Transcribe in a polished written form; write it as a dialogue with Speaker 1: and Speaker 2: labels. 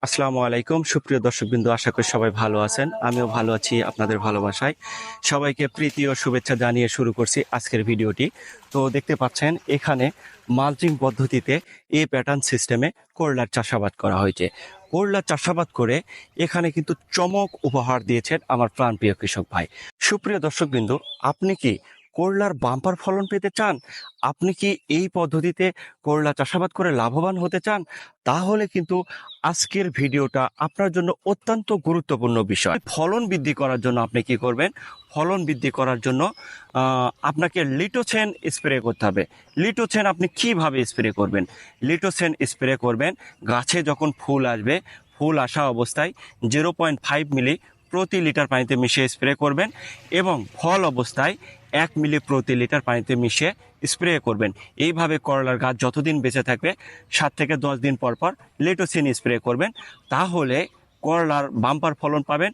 Speaker 1: আসসালামু আলাইকুম সুপ্রিয় দর্শকবৃন্দ, আশা করি সবাই ভালো আছেন। আমিও ভালো আছি আপনাদের ভালোবাসায়। সবাইকে প্রীতি ও শুভেচ্ছা জানিয়ে শুরু করছি আজকের ভিডিওটি। তো দেখতে পাচ্ছেন এখানে মালচিং পদ্ধতিতে প্যাটার্ন সিস্টেমে করলার চাষাবাদ করা হয়েছে। করলার চাষাবাদ করে এখানে কিন্তু চমক উপহার দিয়েছেন আমার প্রাণপ্রিয় কৃষক ভাই। সুপ্রিয় দর্শকবৃন্দ, আপনি কি করলার বাম্পার ফলন পেতে চান? আপনি কি এই পদ্ধতিতে করলা চাষাবাদ করে লাভবান হতে চান? তাহলে কিন্তু আজকের ভিডিওটা আপনার জন্য অত্যন্ত গুরুত্বপূর্ণ বিষয়। ফলন বৃদ্ধি করার জন্য আপনি কি করবেন? ফলন বৃদ্ধি করার জন্য আপনাকে লিটোসেন স্প্রে করতে হবে। লিটোসেন আপনি কিভাবে স্প্রে করবেন? লিটোসেন স্প্রে করবেন গাছে যখন ফুল আসবে, ফুল আসা অবস্থায় 0.5 মিলি প্রতি লিটার পানিতে মিশিয়ে স্প্রে করবেন এবং ফল অবস্থায় 1 মিলি প্রতি লিটার পানিতে মিশিয়ে স্প্রে করবেন। এইভাবে করলার গাছ যতদিন বেঁচে থাকবে 7 থেকে 10 দিন পর পর লিটোসিন স্প্রে করবেন, তাহলে করলার বাম্পার ফলন পাবেন।